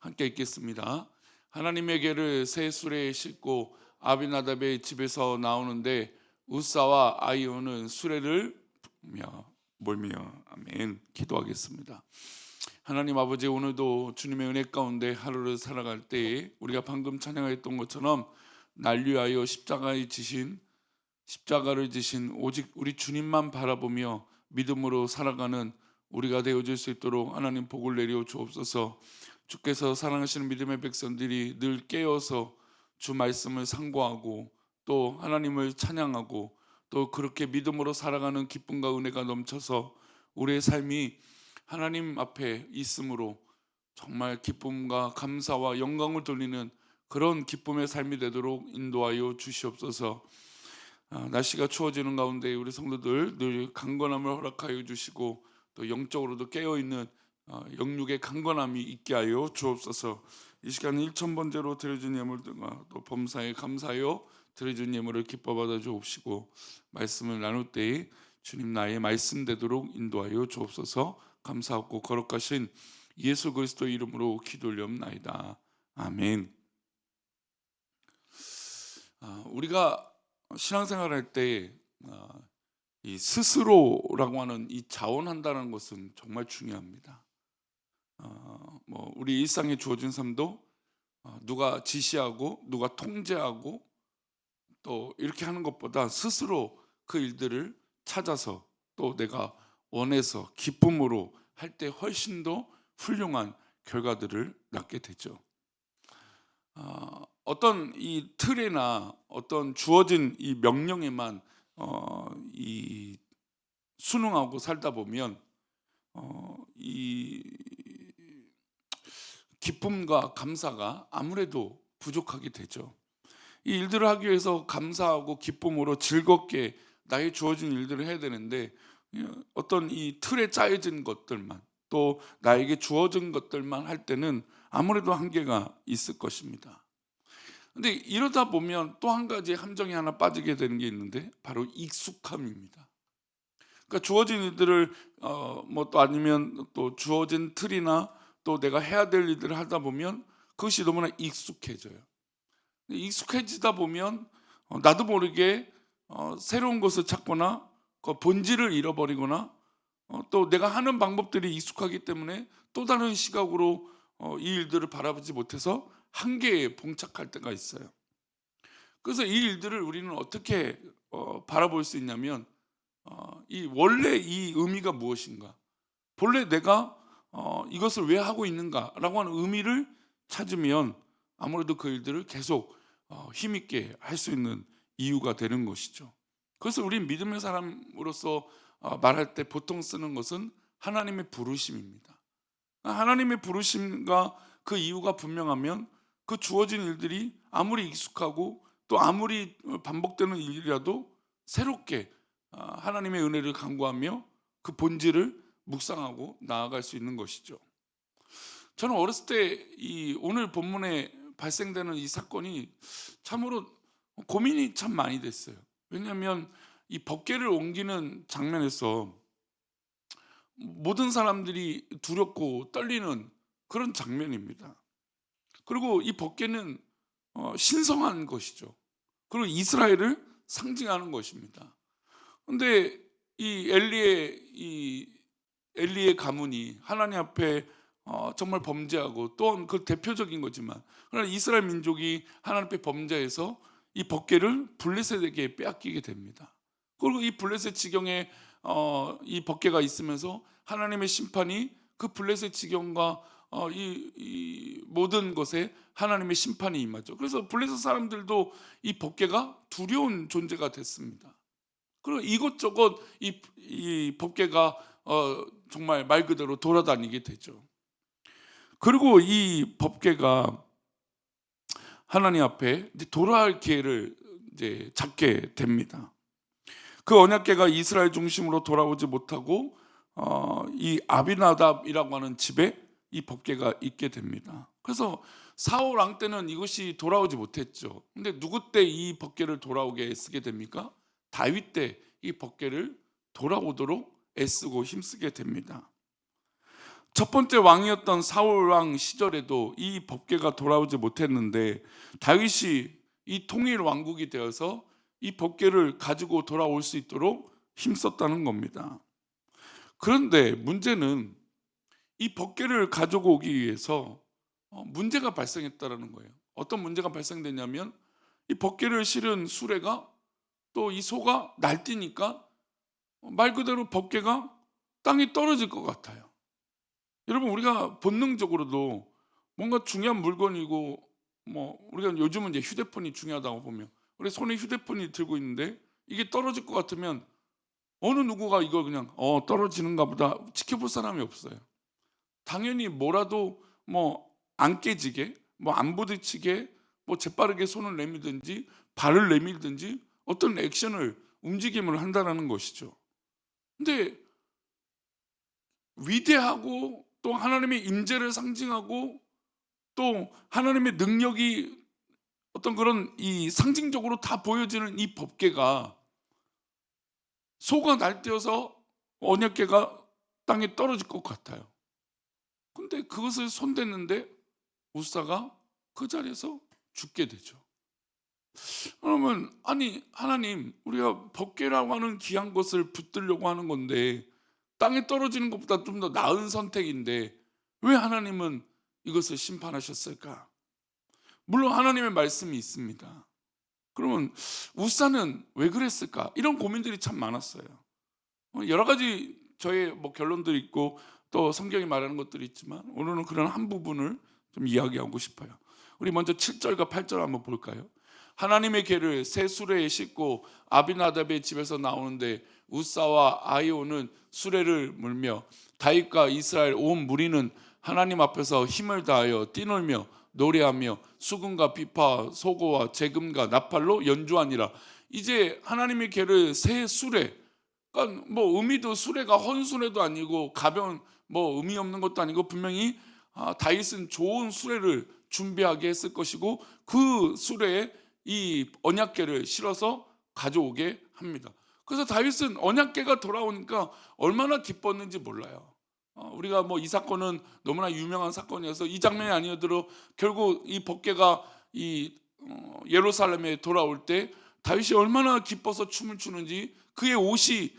함께 읽겠습니다. 하나님에게를 새 수레에 싣고 아비나답의 집에서 나오는데 우사와 아이오는 수레를 몰며 아멘. 기도하겠습니다. 하나님 아버지, 오늘도 주님의 은혜 가운데 하루를 살아갈 때에 우리가 방금 찬양했던 것처럼 난리하여 십자가를 지신 오직 우리 주님만 바라보며 믿음으로 살아가는 우리가 되어줄 수 있도록 하나님 복을 내려 주옵소서. 주께서 사랑하시는 믿음의 백성들이 늘 깨어서 주 말씀을 상고하고 또 하나님을 찬양하고 또 그렇게 믿음으로 살아가는 기쁨과 은혜가 넘쳐서 우리의 삶이 하나님 앞에 있음으로 정말 기쁨과 감사와 영광을 돌리는 그런 기쁨의 삶이 되도록 인도하여 주시옵소서. 날씨가 추워지는 가운데 우리 성도들 늘 강건함을 허락하여 주시고 또 영적으로도 깨어있는 영육의 강건함이 있게 하여 주옵소서. 이 시간 1,000번째로 드려진 예물들과 또 범사에 감사하여 드려진 예물을 기뻐 받아 주옵시고 말씀을 나눌 때에 주님 나의 말씀 되도록 인도하여 주옵소서. 감사하고 거룩하신 예수 그리스도 이름으로 기도올리옵나이다. 아멘. 우리가 신앙생활할 때 이 스스로라고 하는 이 자원한다는 것은 정말 중요합니다. 우리 일상에 주어진 삶도 누가 지시하고 누가 통제하고 또 이렇게 하는 것보다 스스로 그 일들을 찾아서 또 내가 원해서 기쁨으로 할 때 훨씬 더 훌륭한 결과들을 낳게 되죠. 어떤 이 틀에나 어떤 주어진 이 명령에만 이 순응하고 살다 보면 이 기쁨과 감사가 아무래도 부족하게 되죠. 이 일들을 하기 위해서 감사하고 기쁨으로 즐겁게 나의 주어진 일들을 해야 되는데 어떤 이 틀에 짜여진 것들만 또 나에게 주어진 것들만 할 때는 아무래도 한계가 있을 것입니다. 근데 이러다 보면 또 한 가지 함정이 하나 빠지게 되는 게 있는데 바로 익숙함입니다. 그러니까 주어진 일들을 또 아니면 또 주어진 틀이나 또 내가 해야 될 일들을 하다 보면 그것이 너무나 익숙해져요. 익숙해지다 보면 나도 모르게 새로운 것을 찾거나 그 본질을 잃어버리거나 또 내가 하는 방법들이 익숙하기 때문에 또 다른 시각으로 이 일들을 바라보지 못해서 한계에 봉착할 때가 있어요. 그래서 이 일들을 우리는 어떻게 바라볼 수 있냐면 이 원래 이 의미가 무엇인가, 본래 내가 이것을 왜 하고 있는가라고 하는 의미를 찾으면 아무래도 그 일들을 계속 힘있게 할 수 있는 이유가 되는 것이죠. 그래서 우리 믿음의 사람으로서 말할 때 보통 쓰는 것은 하나님의 부르심입니다. 하나님의 부르심과 그 이유가 분명하면 그 주어진 일들이 아무리 익숙하고 또 아무리 반복되는 일이라도 새롭게 하나님의 은혜를 간구하며 그 본질을 묵상하고 나아갈 수 있는 것이죠. 저는 어렸을 때 이 오늘 본문에 발생되는 이 사건이 참으로 고민이 참 많이 됐어요. 왜냐하면 이 법궤를 옮기는 장면에서 모든 사람들이 두렵고 떨리는 그런 장면입니다. 그리고 이 법궤는 신성한 것이죠. 그리고 이스라엘을 상징하는 것입니다. 그런데 이 엘리의 가문이 하나님 앞에 정말 범죄하고 또한 그 대표적인 거지만 그러나 이스라엘 민족이 하나님 앞에 범죄해서 이 법궤를 블레셋에게 빼앗기게 됩니다. 그리고 이 블레셋 지경에 이 법궤가 있으면서 하나님의 심판이 그 블레셋 지경과 이 모든 것에 하나님의 심판이 임하죠. 그래서 블레셋 사람들도 이 법궤가 두려운 존재가 됐습니다. 그리고 이곳저곳 이 법궤가 정말 말 그대로 돌아다니게 되죠. 그리고 이 법궤가 하나님 앞에 이제 돌아갈 기회를 이제 잡게 됩니다. 그 언약궤가 이스라엘 중심으로 돌아오지 못하고 이 아비나답이라고 하는 집에 이 법궤가 있게 됩니다. 그래서 사울 왕 때는 이것이 돌아오지 못했죠. 근데 누구 때 이 법궤를 돌아오게 애쓰게 됩니까? 다윗 때 이 법궤를 돌아오도록 애쓰고 힘쓰게 됩니다. 첫 번째 왕이었던 사울 왕 시절에도 이 법궤가 돌아오지 못했는데 다윗이 이 통일 왕국이 되어서 이 법궤를 가지고 돌아올 수 있도록 힘썼다는 겁니다. 그런데 문제는 이 법궤를 가지고 오기 위해서 문제가 발생했다라는 거예요. 어떤 문제가 발생됐냐면 이 법궤를 실은 수레가 또 이 소가 날뛰니까 말 그대로 법궤가 땅에 떨어질 것 같아요. 여러분, 우리가 본능적으로도 뭔가 중요한 물건이고 우리가 요즘은 이제 휴대폰이 중요하다고 보면 우리 손에 휴대폰이 들고 있는데 이게 떨어질 것 같으면 어느 누구가 이걸 그냥 떨어지는가 보다 지켜볼 사람이 없어요. 당연히 뭐라도 안 깨지게 안 부딪히게 재빠르게 손을 내밀든지 발을 내밀든지 어떤 액션을 움직임을 한다라는 것이죠. 근데 위대하고 또 하나님의 임재를 상징하고 또 하나님의 능력이 어떤 그런 이 상징적으로 다 보여지는 이 법궤가 소가 날뛰어서 언약궤가 땅에 떨어질 것 같아요. 근데 그것을 손댔는데 우사가 그 자리에서 죽게 되죠. 그러면 아니 하나님, 우리가 법궤라고 하는 귀한 것을 붙들려고 하는 건데 땅에 떨어지는 것보다 좀 더 나은 선택인데 왜 하나님은 이것을 심판하셨을까? 물론 하나님의 말씀이 있습니다. 그러면 우사는 왜 그랬을까? 이런 고민들이 참 많았어요. 여러 가지 저의 결론들이 있고 또 성경이 말하는 것들이 있지만 오늘은 그런 한 부분을 좀 이야기하고 싶어요. 우리 먼저 7절과 8절 한번 볼까요? 하나님의 궤를 새 수레에 싣고 아비나답의 집에서 나오는데 우사와 아히오는 수레를 물며 다윗과 이스라엘 온 무리는 하나님 앞에서 힘을 다하여 뛰놀며 노래하며 수금과 비파 소고와 재금과 나팔로 연주하니라. 이제 하나님의 궤를 새 수레, 그러니까 의미도 수레가 헌수레도 아니고 가벼운 의미 없는 것도 아니고 분명히 다윗은 좋은 수레를 준비하게 했을 것이고 그 수레에 이 언약궤를 실어서 가져오게 합니다. 그래서 다윗은 언약궤가 돌아오니까 얼마나 기뻤는지 몰라요. 우리가 이 사건은 너무나 유명한 사건이어서 이 장면이 아니어도 결국 이 법궤가 이 예루살렘에 돌아올 때 다윗이 얼마나 기뻐서 춤을 추는지 그의 옷이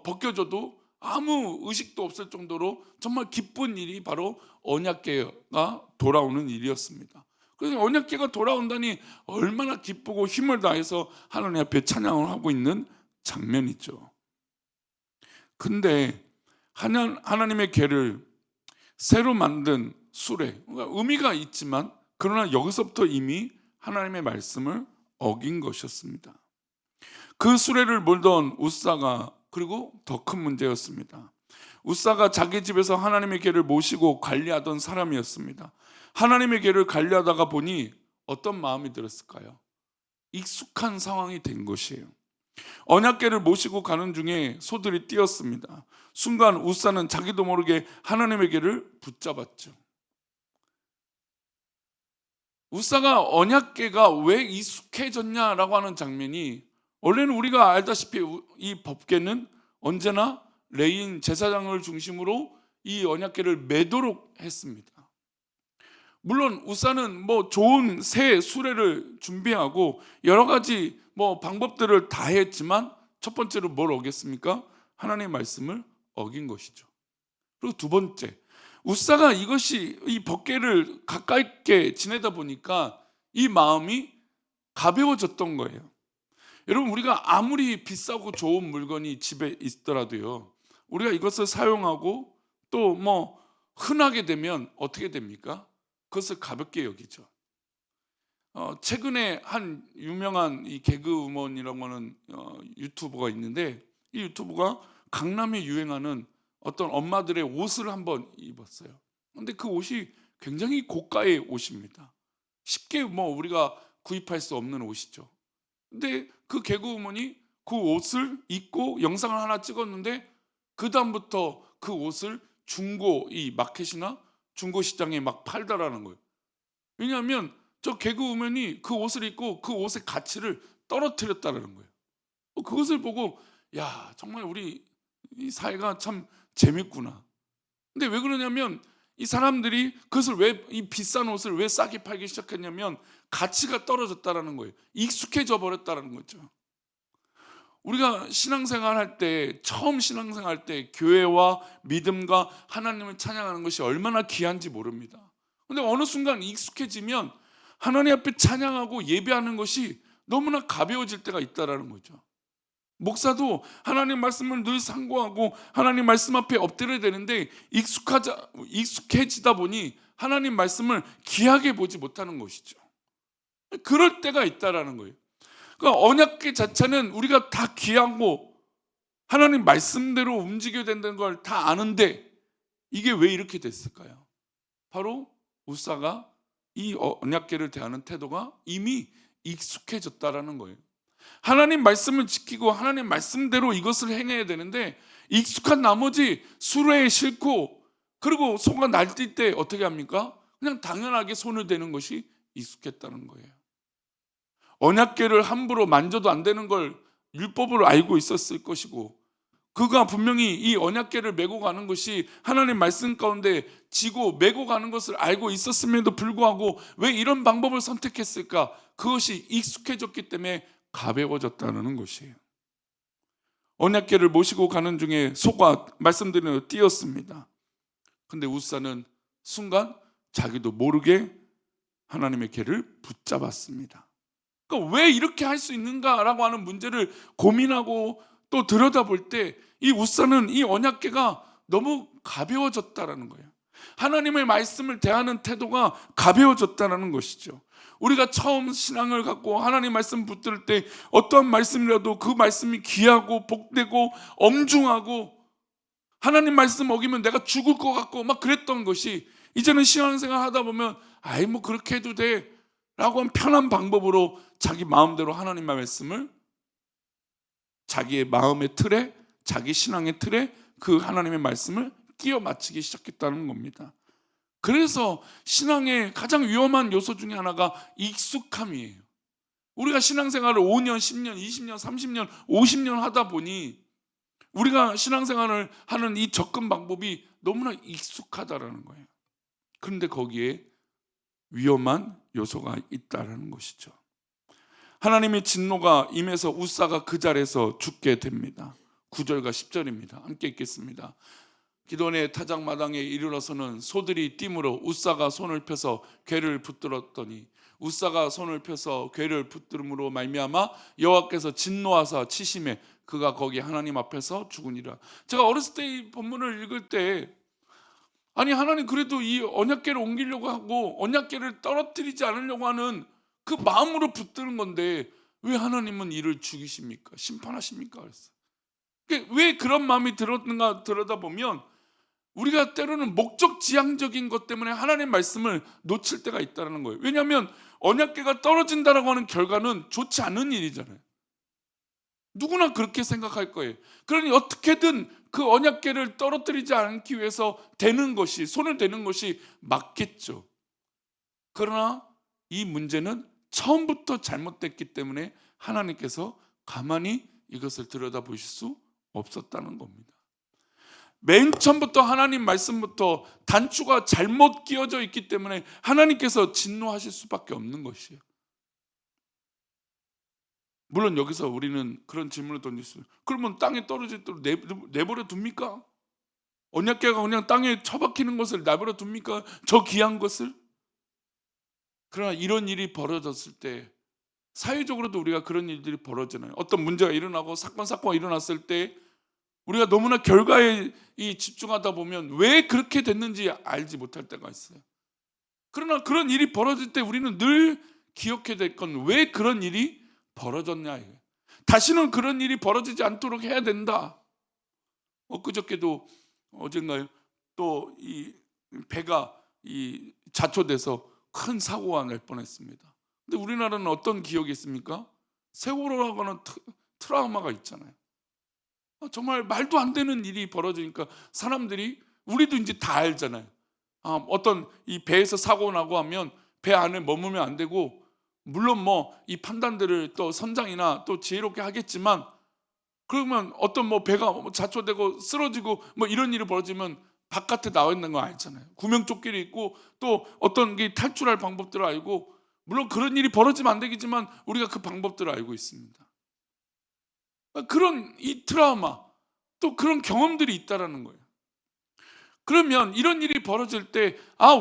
벗겨져도 아무 의식도 없을 정도로 정말 기쁜 일이 바로 언약궤가 돌아오는 일이었습니다. 그래서 언약궤가 돌아온다니 얼마나 기쁘고 힘을 다해서 하나님 앞에 찬양을 하고 있는 장면이죠. 근데 하나님의 궤를 새로 만든 수레, 의미가 있지만 그러나 여기서부터 이미 하나님의 말씀을 어긴 것이었습니다. 그 수레를 몰던 우사가 그리고 더 큰 문제였습니다. 우사가 자기 집에서 하나님의 궤를 모시고 관리하던 사람이었습니다. 하나님의 궤를 관리하다가 보니 어떤 마음이 들었을까요? 익숙한 상황이 된 것이에요. 언약궤를 모시고 가는 중에 소들이 뛰었습니다. 순간 우사는 자기도 모르게 하나님의 궤를 붙잡았죠. 우사가 언약궤가 왜 익숙해졌냐라고 하는 장면이, 원래는 우리가 알다시피 이 법궤는 언제나 레인 제사장을 중심으로 이 언약궤를 매도록 했습니다. 물론 우사는 좋은 새 수레를 준비하고 여러 가지 방법들을 다 했지만 첫 번째로 뭘 어겼습니까? 하나님의 말씀을 어긴 것이죠. 그리고 두 번째, 우사가 이 법궤를 가까이 있게 지내다 보니까 이 마음이 가벼워졌던 거예요. 여러분, 우리가 아무리 비싸고 좋은 물건이 집에 있더라도요, 우리가 이것을 사용하고 또 흔하게 되면 어떻게 됩니까? 그것을 가볍게 여기죠. 최근에 한 유명한 이 개그우먼이라고 하는 유튜버가 있는데 이 유튜버가 강남에 유행하는 어떤 엄마들의 옷을 한번 입었어요. 근데 그 옷이 굉장히 고가의 옷입니다. 쉽게 우리가 구입할 수 없는 옷이죠. 근데 그 개그우먼이 그 옷을 입고 영상을 하나 찍었는데 그 다음부터 그 옷을 중고 이 마켓이나 중고 시장에 막 팔다라는 거예요. 왜냐하면 저 개그우먼이 그 옷을 입고 그 옷의 가치를 떨어뜨렸다는 거예요. 그것을 보고 야, 정말 우리 이 사회가 참 재밌구나. 근데 왜 그러냐면 이 사람들이 그것을 왜, 이 비싼 옷을 왜 싸게 팔기 시작했냐면 가치가 떨어졌다라는 거예요. 익숙해져 버렸다라는 거죠. 우리가 신앙생활 할 때, 처음 신앙생활 할 때 교회와 믿음과 하나님을 찬양하는 것이 얼마나 귀한지 모릅니다. 근데 어느 순간 익숙해지면 하나님 앞에 찬양하고 예배하는 것이 너무나 가벼워질 때가 있다라는 거죠. 목사도 하나님 말씀을 늘 상고하고 하나님 말씀 앞에 엎드려야 되는데 익숙해지다 보니 하나님 말씀을 귀하게 보지 못하는 것이죠. 그럴 때가 있다라는 거예요. 그러니까 언약궤 자체는 우리가 다 귀하고 하나님 말씀대로 움직여야 된다는 걸 다 아는데 이게 왜 이렇게 됐을까요? 바로 우사가 이 언약궤를 대하는 태도가 이미 익숙해졌다라는 거예요. 하나님 말씀을 지키고 하나님 말씀대로 이것을 행해야 되는데 익숙한 나머지 수레에 싣고 그리고 소가 날뛸 때 어떻게 합니까? 그냥 당연하게 손을 대는 것이 익숙했다는 거예요. 언약궤를 함부로 만져도 안 되는 걸 율법으로 알고 있었을 것이고 그가 분명히 이 언약궤를 메고 가는 것이 하나님 말씀 가운데 지고 메고 가는 것을 알고 있었음에도 불구하고 왜 이런 방법을 선택했을까? 그것이 익숙해졌기 때문에 가벼워졌다는 것이에요. 언약궤를 모시고 가는 중에 소가 말씀드린 대로 뛰었습니다. 근데 우사는 순간 자기도 모르게 하나님의 궤를 붙잡았습니다. 그러니까 왜 이렇게 할 수 있는가라고 하는 문제를 고민하고 또 들여다볼 때 이 우사는 이 언약궤가 너무 가벼워졌다라는 거예요. 하나님의 말씀을 대하는 태도가 가벼워졌다는 것이죠. 우리가 처음 신앙을 갖고 하나님 말씀 붙들 때 어떠한 말씀이라도 그 말씀이 귀하고 복되고 엄중하고 하나님 말씀 어기면 내가 죽을 것 같고 막 그랬던 것이 이제는 신앙생활 하다 보면 아이 뭐 그렇게 해도 돼 라고 하는 편한 방법으로 자기 마음대로 하나님의 말씀을 자기의 마음의 틀에 자기 신앙의 틀에 그 하나님의 말씀을 끼워 맞추기 시작했다는 겁니다. 그래서 신앙의 가장 위험한 요소 중에 하나가 익숙함이에요. 우리가 신앙생활을 5년, 10년, 20년, 30년, 50년 하다 보니 우리가 신앙생활을 하는 이 접근 방법이 너무나 익숙하다라는 거예요. 그런데 거기에 위험한 요소가 있다라는 것이죠. 하나님의 진노가 임해서 우사가 그 자리에서 죽게 됩니다. 9절과 10절입니다. 함께 읽겠습니다. 기돈의 타작마당에 이르러서는 소들이 띠므로 우사가 손을 펴서 궤를 붙들었더니 우사가 손을 펴서 궤를 붙들음으로 말미암아 여호와께서 진노하사 치심에 그가 거기 하나님 앞에서 죽으니라. 제가 어렸을 때 이 본문을 읽을 때 아니 하나님 그래도 이 언약궤를 옮기려고 하고 언약궤를 떨어뜨리지 않으려고 하는 그 마음으로 붙드는 건데 왜 하나님은 이를 죽이십니까? 심판하십니까? 그랬어요. 왜 그런 마음이 들었는가 들여다보면 우리가 때로는 목적지향적인 것 때문에 하나님 말씀을 놓칠 때가 있다는 거예요. 왜냐하면 언약궤가 떨어진다라고 하는 결과는 좋지 않은 일이잖아요. 누구나 그렇게 생각할 거예요. 그러니 어떻게든 그 언약궤를 떨어뜨리지 않기 위해서 대는 것이 손을 대는 것이 맞겠죠. 그러나 이 문제는 처음부터 잘못됐기 때문에 하나님께서 가만히 이것을 들여다보실 수 없었다는 겁니다. 맨 처음부터 하나님 말씀부터 단추가 잘못 끼워져 있기 때문에 하나님께서 진노하실 수밖에 없는 것이에요. 물론 여기서 우리는 그런 질문을 던질 수 있어요. 그러면 땅에 떨어질 때 내버려 둡니까? 언약궤가 그냥 땅에 처박히는 것을 내버려 둡니까? 저 귀한 것을? 그러나 이런 일이 벌어졌을 때 사회적으로도 우리가 그런 일들이 벌어지나요? 어떤 문제가 일어나고 사건이 일어났을 때 우리가 너무나 결과에 집중하다 보면 왜 그렇게 됐는지 알지 못할 때가 있어요. 그러나 그런 일이 벌어질 때 우리는 늘 기억해야 될 건 왜 그런 일이 벌어졌냐. 다시는 그런 일이 벌어지지 않도록 해야 된다. 엊그저께도 어젠가요? 또 이 배가 자초돼서 큰 사고가 날 뻔했습니다. 근데 우리나라는 어떤 기억이 있습니까? 세월호라고 하는 트라우마가 있잖아요. 정말 말도 안 되는 일이 벌어지니까 사람들이 우리도 이제 다 알잖아요. 어떤 이 배에서 사고 나고 하면 배 안에 머무면 안 되고 물론 뭐 이 판단들을 또 선장이나 또 지혜롭게 하겠지만 그러면 어떤 뭐 배가 자초되고 쓰러지고 뭐 이런 일이 벌어지면 바깥에 나와 있는 거 알잖아요. 구명조끼를 입고 또 어떤 게 탈출할 방법들을 알고, 물론 그런 일이 벌어지면 안 되겠지만 우리가 그 방법들을 알고 있습니다. 그런 이 트라우마, 또 그런 경험들이 있다라는 거예요. 그러면 이런 일이 벌어질 때,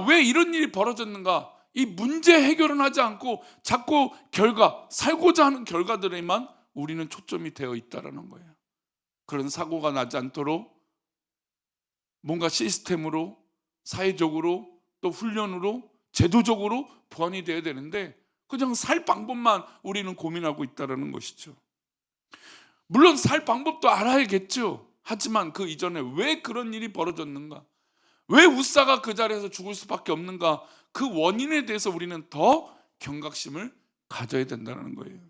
왜 이런 일이 벌어졌는가? 이 문제 해결은 하지 않고 자꾸 살고자 하는 결과들에만 우리는 초점이 되어 있다라는 거예요. 그런 사고가 나지 않도록 뭔가 시스템으로, 사회적으로, 또 훈련으로, 제도적으로 보완이 돼야 되는데 그냥 살 방법만 우리는 고민하고 있다는 것이죠. 물론 살 방법도 알아야겠죠. 하지만 그 이전에 왜 그런 일이 벌어졌는가, 왜 웃사가 그 자리에서 죽을 수밖에 없는가, 그 원인에 대해서 우리는 더 경각심을 가져야 된다는 거예요.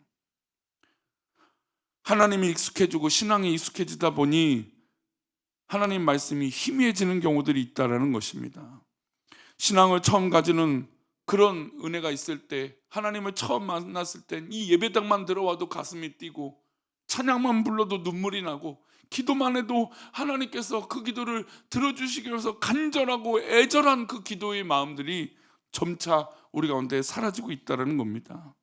하나님이 익숙해지고 신앙이 익숙해지다 보니 하나님 말씀이 희미해지는 경우들이 있다는 것입니다. 신앙을 처음 가지는 그런 은혜가 있을 때, 하나님을 처음 만났을 땐 이 예배당만 들어와도 가슴이 뛰고 찬양만 불러도 눈물이 나고 기도만 해도 하나님께서 그 기도를 들어주시기 위해서 간절하고 애절한 그 기도의 마음들이 점차 우리 가운데 사라지고 있다는 겁니다.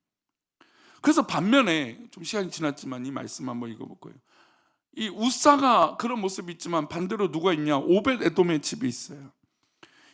그래서 반면에 좀 시간이 지났지만 이 말씀 한번 읽어볼 거예요. 이 웃사가 그런 모습이 있지만 반대로 누가 있냐? 오벳 에돔의 집이 있어요.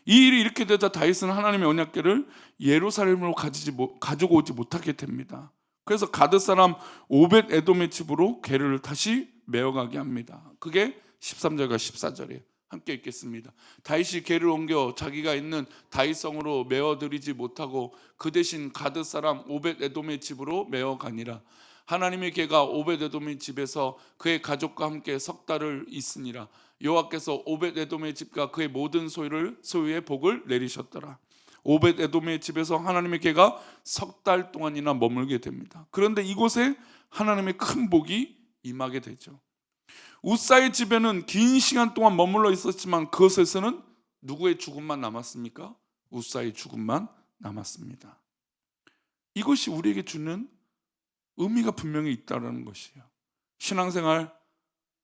이 일이 이렇게 되자 다윗은 하나님의 언약궤를 예루살렘으로 가지고 오지 못하게 됩니다. 그래서 가드 사람 오벳 에돔의 집으로 궤를 다시 메어가게 합니다. 그게 13절과 14절이에요. 함께 읽겠습니다. 다윗이 궤를 옮겨 자기가 있는 다윗성으로 메어드리지 못하고 그 대신 가드 사람 오벳 에돔의 집으로 메어가니라. 하나님의 궤가 오벳 에돔의 집에서 그의 가족과 함께 석 달을 있으니라. 여호와께서 오벳 에돔의 집과 그의 모든 소유의 복을 내리셨더라. 오벳 에돔의 집에서 하나님의 궤가 석 달 동안이나 머물게 됩니다. 그런데 이곳에 하나님의 큰 복이 임하게 되죠. 웃사의 집에는 긴 시간 동안 머물러 있었지만 그것에서는 누구의 죽음만 남았습니까? 웃사의 죽음만 남았습니다. 이것이 우리에게 주는 의미가 분명히 있다는 것이에요. 신앙생활,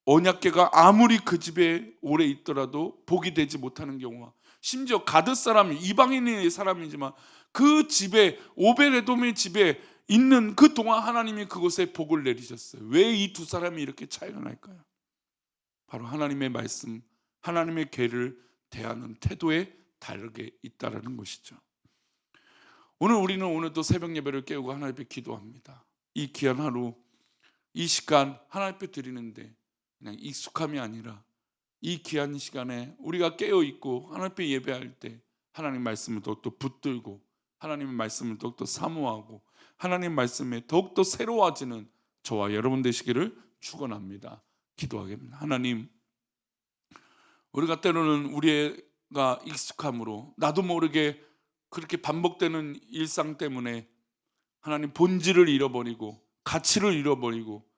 언약궤가 아무리 그 집에 오래 있더라도 복이 되지 못하는 경우와, 심지어 가드 사람이 이방인의 사람이지만 그 집에, 오벳에돔의 집에 있는 그 동안 하나님이 그곳에 복을 내리셨어요. 왜 이 두 사람이 이렇게 차이가 날까요? 바로 하나님의 말씀, 하나님의 궤를 대하는 태도에 다르게 있다라는 것이죠. 오늘 우리는 오늘도 새벽 예배를 깨우고 하나님 앞에 기도합니다. 이 귀한 하루, 이 시간 하나님 앞에 드리는데 그냥 익숙함이 아니라 이 귀한 시간에 우리가 깨어있고 하나님 앞에 예배할 때 하나님 말씀을 더욱더 붙들고 하나님의 말씀을 더욱더 사모하고 하나님 말씀에 더욱더 새로워지는 저와 여러분 되시기를 축원합니다. 기도하겠습니다. 하나님, 우리가 때로는 우리가 익숙함으로 나도 모르게 그렇게 반복되는 일상 때문에 하나님 본질을 잃어버리고 가치를 잃어버리고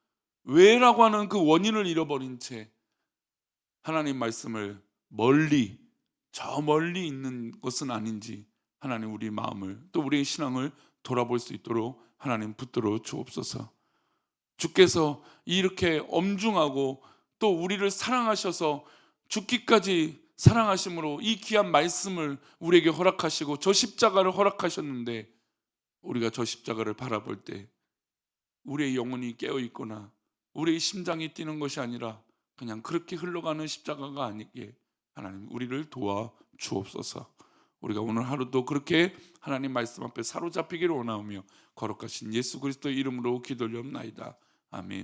왜라고 하는 그 원인을 잃어버린 채 하나님 말씀을 저 멀리 있는 것은 아닌지 하나님 우리 마음을, 또 우리의 신앙을 돌아볼 수 있도록 하나님 붙들어 주옵소서. 주께서 이렇게 엄중하고 또 우리를 사랑하셔서 죽기까지 사랑하심으로 이 귀한 말씀을 우리에게 허락하시고 저 십자가를 허락하셨는데, 우리가 저 십자가를 바라볼 때 우리의 영혼이 깨어있거나 우리의 심장이 뛰는 것이 아니라 그냥 그렇게 흘러가는 십자가가 아니게 하나님 우리를 도와 주옵소서. 우리가 오늘 하루도 그렇게 하나님 말씀 앞에 사로잡히기를 원하오며 거룩하신 예수 그리스도의 이름으로 기도를 올리옵나이다. 아멘.